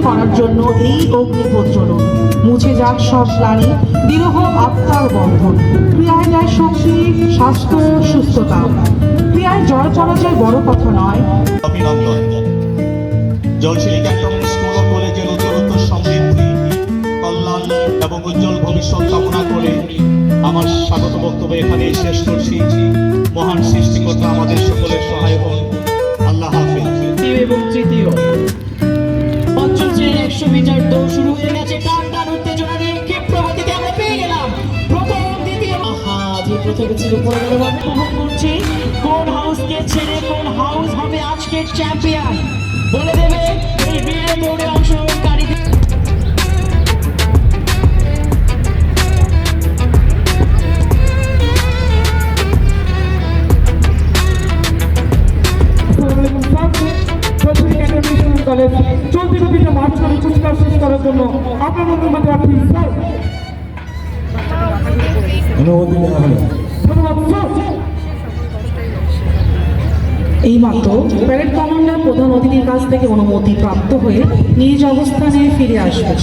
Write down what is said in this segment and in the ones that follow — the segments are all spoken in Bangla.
করার জন্য এই অগ্নিপ্রজ্বলন, মুছে যাক সব গ্লানি, বিরহ আত্মার বন্ধন, ক্রিয়ায় দেয় শক্তি, স্বাস্থ্য, সুস্থতা। ক্রিয়ায় জয় পরাজয় বড় কথা নয়। অভিনন্দন। জলশিলি ক্যান্টনমেন্ট স্কুল ও কলেজের উজ্জ্বলতর সমৃদ্ধি, কল্যাণ এবং উজ্জ্বল ভবিষ্যৎ কামনা করে আমার স্বাগত বক্তব্য এখানে শেষ করছি। মহান সৃষ্টিকর্তা আমাদের সকলের সহায় হন। আল্লাহ হাফেজ। এবং তৃতীয় 100 মিটার দৌড় শুরু হয়ে গেছে। টান উত্তেজনা নিয়ে ক্ষিপ্র গতিতে আমরা পেয়ে গেলাম প্রথম দ্বিতীয়। যে প্রথমে ছিল পরিবারভাবে উপভোগ করছি কোন হাউসকে ছেড়ে কোন হাউস হবে আজকের চ্যাম্পিয়ন বলে দেবে এই রিলে দৌড়ে অংশগ্রহণকারীদের। চলতি গতিতে মার্চ করে পুরস্কার শেষ করার জন্য আপনার মধ্যে মধ্যে রাখি এইমাত্র প্যারেড কমান্ডার প্রধান অতিথির কাছ থেকে অনুমতি প্রাপ্ত হয়ে নিজ অবস্থানে ফিরে আসবে।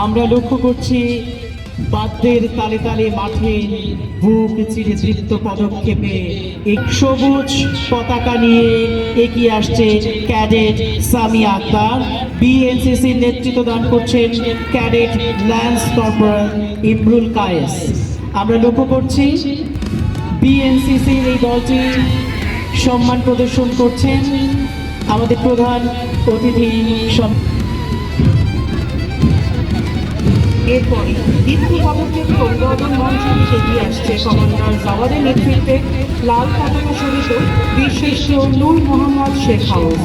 আমরা লক্ষ্য করছি বাদ্যের তালে তালে মাঠে বুক চিরে দৃপ্ত পদক্ষেপে এক সবুজ পতাকা নিয়ে এগিয়ে আসছে ক্যাডেট সামিয়া আক্তার। বিএনসিসির নেতৃত্ব দান করছেন cadet lance corporal Imrul Kayes. আমরা লক্ষ্য করছি বিএনসিসির এই দলটি সম্মান প্রদর্শন করছেন আমাদের প্রধান অতিথি। এরপরে দ্বিতীয় পদক্ষেপ অভিবাদন মঞ্চে এগিয়ে আসছে কমান্ডার জাওয়াদের নেতৃত্বে লাল পতাকা সহিত বীরশ্রেষ্ঠ নূর মোহাম্মদ শেখ হাউস।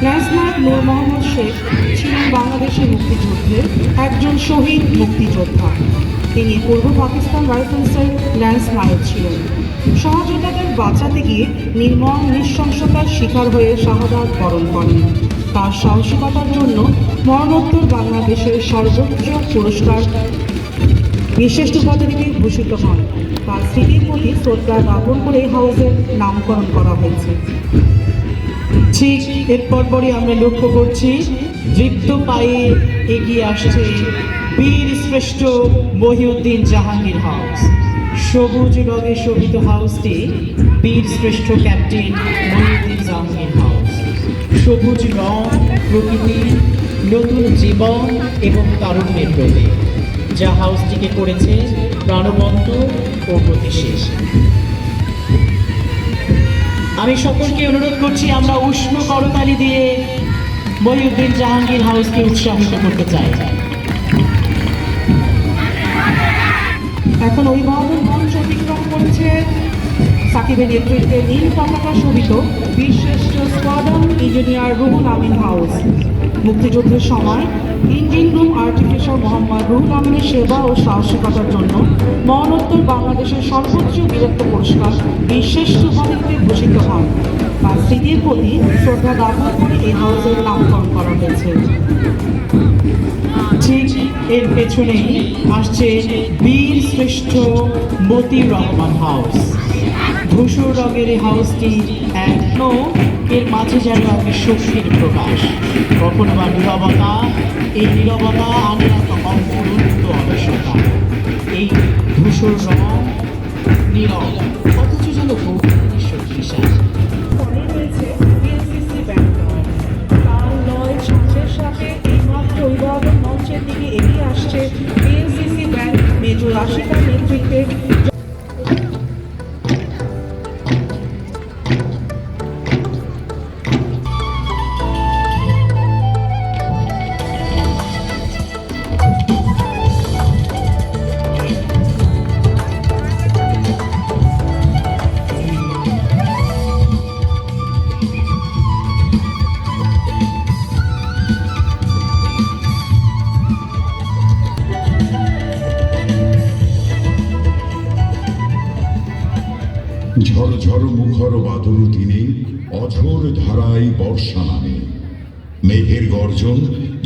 ন্যাশনাল নূর মোহাম্মদ শেখ ছিলেন বাংলাদেশের মুক্তিযুদ্ধের একজন শহীদ মুক্তিযোদ্ধা। তিনি পূর্ব পাকিস্তান রাইফেলসের ল্যান্স নায়ক ছিলেন। সহযোদ্ধাদের বাঁচাতে গিয়ে নির্মম নৃশংসতার শিকার হয়ে শাহাদাত বরণ করেন। তার সাহসিকতার জন্য মরণোত্তর বাংলাদেশের সর্বোচ্চ পুরস্কার বিশেষ উপাধিতে ভূষিত হন। তার স্মৃতির প্রতি শ্রদ্ধা জ্ঞাপন করে হাউসের নামকরণ করা হয়েছে। ঠিক এরপর পরই আমরা লক্ষ্য করছি দৃপ্ত পায়ে এগিয়ে আসছে বীর শ্রেষ্ঠ মহিউদ্দিন জাহাঙ্গীর হাউস। সবুজ রঙে শোভিত হাউসটি বীর শ্রেষ্ঠ ক্যাপ্টেন মহিউদ্দিন জাহাঙ্গীর হাউস। সবুজ রং প্রকৃতি, নতুন জীবন এবং তারুণ্যের প্রতীক, যা হাউসটিকে করেছে প্রাণবন্ত ও গতিশীল। আমি সকলকে অনুরোধ করছি আমরা উষ্ণ করতালি দিয়ে মহিউদ্দিন জাহাঙ্গীর হাউসকে উৎসাহিত করতে চাই। এখন অভিবাদন মঞ্চ অতিক্রম করেছে সাকিবের নেতৃত্বে নীল পতাকা শোভিত বীরশ্রেষ্ঠ squadron engineer Ruhul Amin house. মুক্তিযুদ্ধের সময় engine room artificer Mohammad Ruhul আমিনের সেবা ও সাহসিকতার জন্য মরণোত্তর বাংলাদেশের সর্বোচ্চ বীরত্ব পুরস্কার বীরশ্রেষ্ঠ উপাধিতে ভূষিত হন। তার স্মৃতির প্রতি শ্রদ্ধা জ্ঞাপন করে এই হাউসের নামকরণ করা হয়েছে। ঠিক এর পেছনেই আসছে বীর শ্রেষ্ঠ মতিউর রহমান হাউস। ধূসর রঙের এই হাউসটি এখনো এর মাঝে যেন এক শক্তির প্রকাশ। কখনো বা নীরবতা, এই নীরবতা আনে অন্তরুদ্ধ অলসতা। এই ধূসর রং নীরব অথচ যেন গভীর শক্তিশালী। পরে রয়েছে বিএনসিসি ব্যাংক। মুখর বাদল দিনে অঝোর ধারায় বর্ষা নামে। মেঘের গর্জন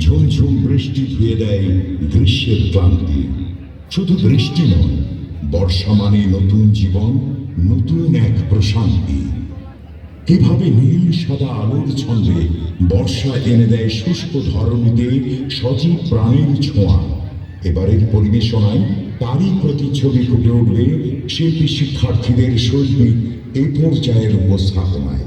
ঝুমঝুম বৃষ্টি ধুয়ে দেয় গ্রীষ্মের ক্লান্তি। শুধু বৃষ্টি নয়, বর্ষা মানে নতুন জীবন, নতুন এক প্রশান্তি। কিভাবে নীল সাদা আলোর ছন্দে বর্ষা এনে দেয় শুষ্ক ধরণীতে সজীব প্রাণের ছোঁয়া। এবারের পরিবেশনায় তারই প্রতিচ্ছবি ফুটে উঠবে শিল্পী শিক্ষার্থীদের শৈল্পিক এ পর্যায়ের উপস্থাপনায়।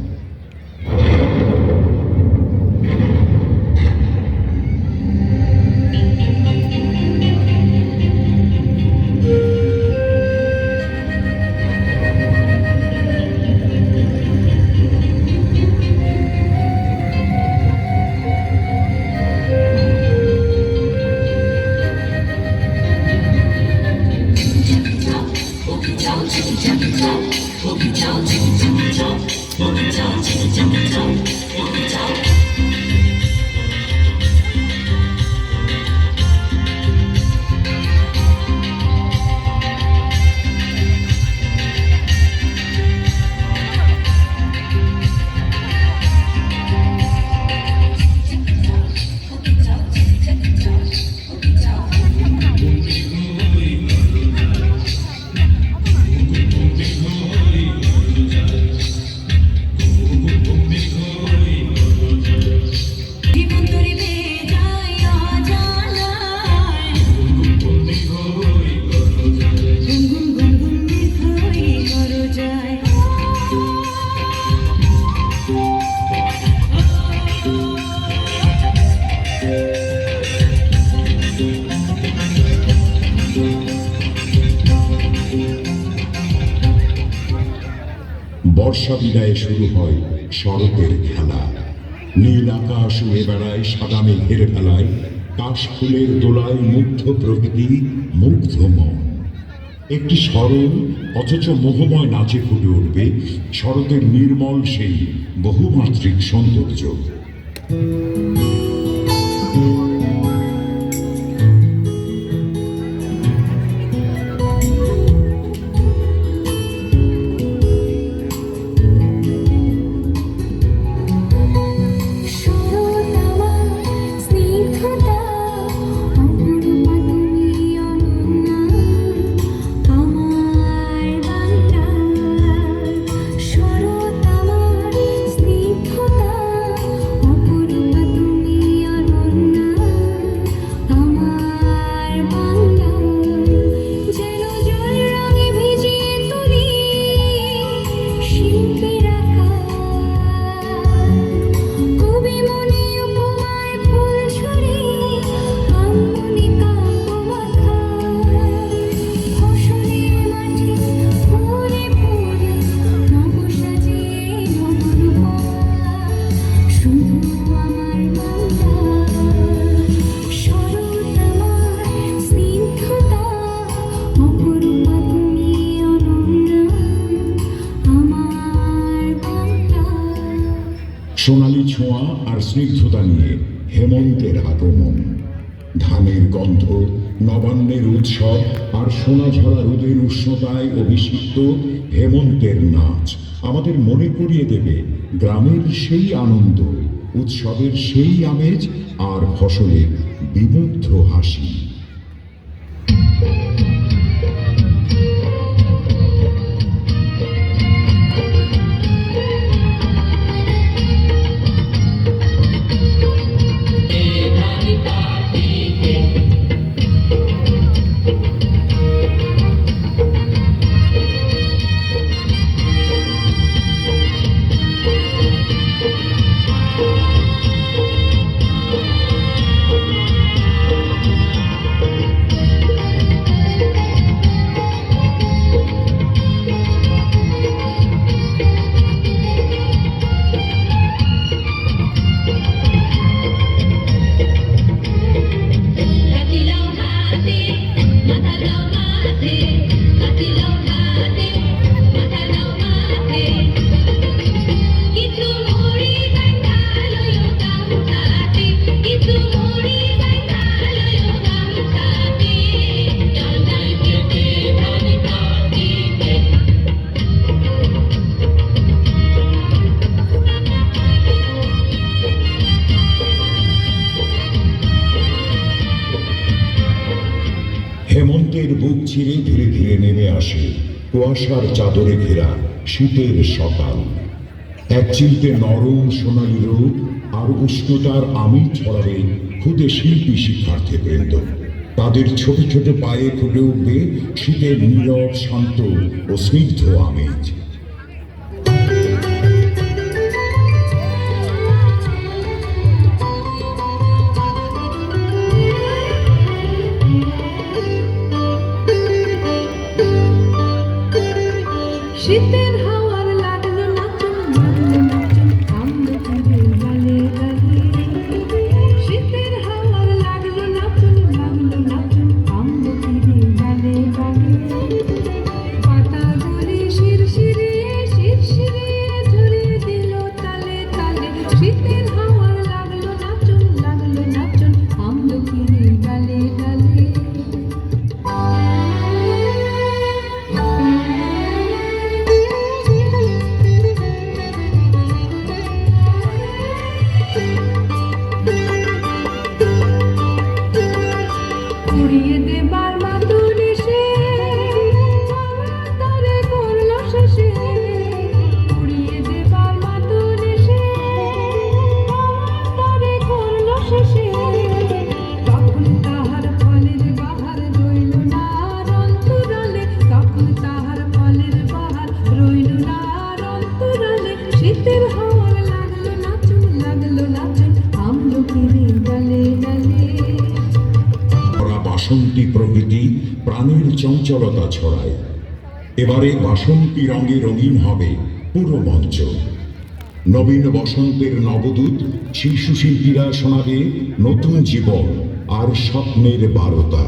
বর্ষা বিদায়ে শুরু হয় শরতের খেলা। নীল আকাশ উড়ে বেড়ায় সাদা মেঘের ভেলায়, কাশফুলের দোলায় মুগ্ধ প্রকৃতি, মুগ্ধ মন। একটি সরল অথচ মোহময় নাচে ফুটে উঠবে শরতের নির্মল সেই বহুমাত্রিক সৌন্দর্য। সোনালী ছোঁয়া আর স্নিগ্ধতা নিয়ে হেমন্তের আগমন। ধানের গন্ধ, নবান্নের উৎসব আর সোনাঝরা রোদের উষ্ণতায় অভিষিক্ত হেমন্তের নাচ আমাদের মনে করিয়ে দেবে গ্রামের সেই আনন্দ, উৎসবের সেই আমেজ আর ফসলের বিমুগ্ধ হাসি। চিরে ধীরে ধীরে নেমে আসে কুয়াশার চাদরে ঘেরা শীতের সকাল। এক চিলতে নরম সোনালি রোদ আর উষ্ণতার আমিষ ছড়াবে খুদে শিল্পী শিক্ষার্থী বৃন্দ। তাদের ছোট ছোট পায়ে ফুটে উঠবে শীতের নীরব শান্ত ও স্নিগ্ধ আমেজ। শীতের হাওয়ার লাগলো নাচন, লাগলো নাচন আমলকির ডালে ডালে। শীতের হাওয়ার লাগলো নাচন, লাগলো নাচন আমলকির ডালে ডালে। পাতাগুলি শিরশিরিয়ে শিরশিরিয়ে ঝরিয়ে দিল তালে তালে। শীতের হাওয়ার লাগলো নাচন, লাগলো নাচন আমলকির ডালে ডালে। উড়িয়ে দেবার মাতুর এসে তারে করলো শেষে। উড়িয়ে দেবার মাতুর এসে তারে করলো শেষে। তখন তাহার ফলের বাহার রইল না আর অন্তরালে। তখন তাহার ফলের বাহার রইল না আর অন্তরালে। শীতের হাওয়ার লাগলো নাচন, লাগলো নাচন আমলকির ডালে ডালে। বাসন্তী প্রকৃতি প্রাণের চঞ্চলতা ছড়ায়। এবারে বাসন্তী রঙে রঙিন হবে পুরো মঞ্চ। নবীন বসন্তের নবদূত শিশু শিল্পীরা শোনাবে নতুন জীবন আর স্বপ্নের বারতা।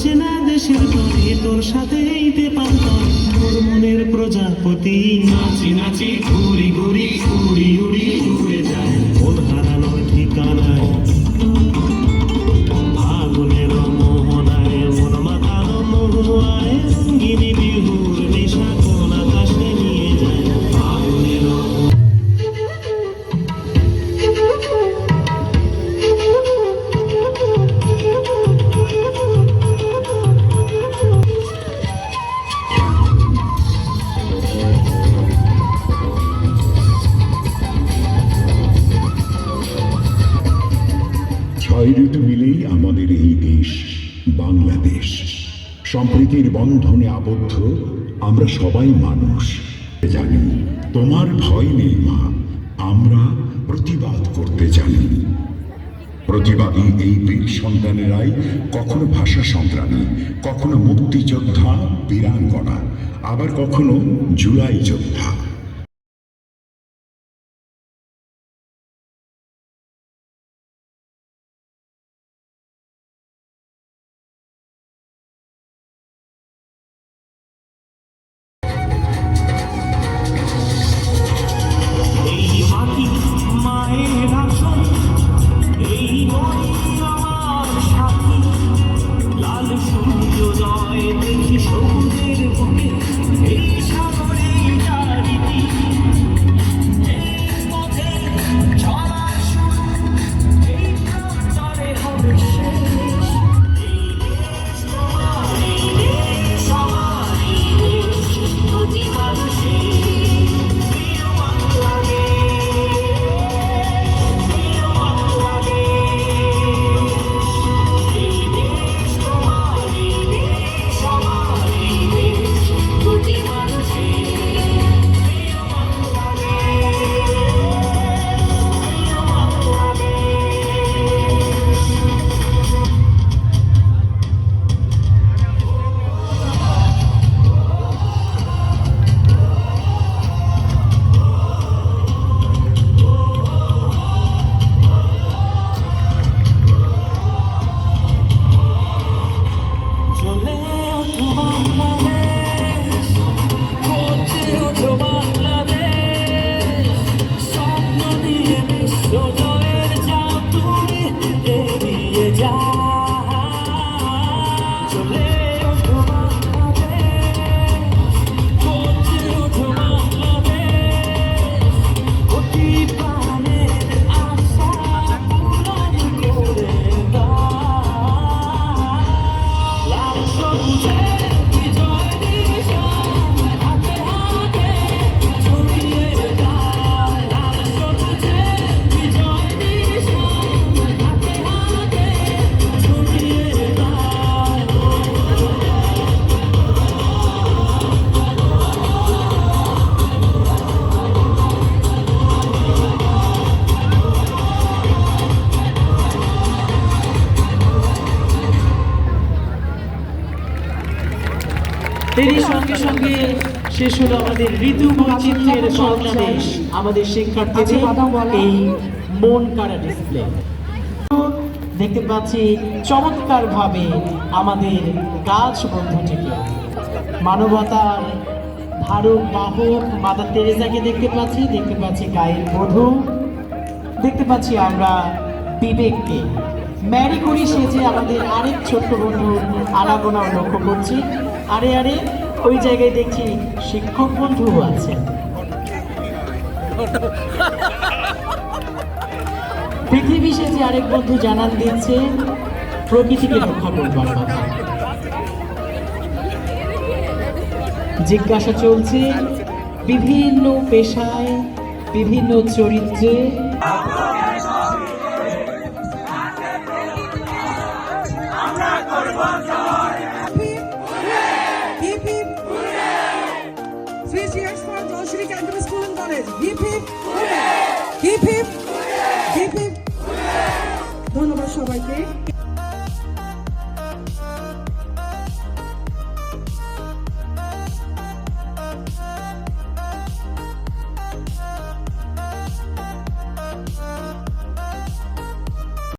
চেনা দেশের তরে তোর সাথে এইতে পারতাম মোর মনের প্রজাপতি। নাচি নাচি ঘুরি ঘুরি উড়ি উড়ি উড়ে যায় মন হারানোর ঠিকানায়। ফাগুনের মোহনায় মন মাতানো মহুয়ায় রঙ্গিনী বিহুর নেশা কোন আকাশে নিয়ে যায়। ফাগুনের ছয় ঋতু মিলেই আমাদের এই দেশ বাংলাদেশ। সম্প্রীতির বন্ধনে আবদ্ধ আমরা সবাই মানুষ। জানি তোমার ভয় নেই মা, আমরা প্রতিবাদ করতে জানি। প্রতিবাদী এই বীর সন্তানেরাই কখনো ভাষা সংগ্রামী, কখনো মুক্তিযোদ্ধা বীরাঙ্গনা, আবার কখনো জুলাই যোদ্ধা। সূর্যোদয় দেখি সবুজের বুকে এই সাগরে এরই সঙ্গে সঙ্গে শেষ হলো আমাদের ঋতু বৈচিত্র্যের বাংলাদেশ, আমাদের শিক্ষার্থীদের এই মন কাড়া ডিসপ্লে। দেখতে পাচ্ছি চমৎকার ভাবে আমাদের গাছ বন্ধুটিকে, মানবতার ধারক বাহক মাদার তেরেসাকে দেখতে পাচ্ছি গায়ের বধূ, দেখতে পাচ্ছি আমরা বিবেককে, ম্যারি কুরি সেজে আমাদের আরেক ছোট্ট বন্ধুর আনাগোনাও লক্ষ্য করছি। আরে আরে ওই জায়গায় দেখছি শিক্ষক বন্ধুও আছে। পৃথিবী সেজে আরেক বন্ধু জানান দিচ্ছে প্রকৃতিকে রক্ষা করবার কথা। জিজ্ঞাসা চলছে বিভিন্ন পেশায়, বিভিন্ন চরিত্রে। Hip hip! 3 cheers for Joshri Cantonment School and College. Hip hip! Hip hip! Hip hip! ধন্যবাদ সবাইকে।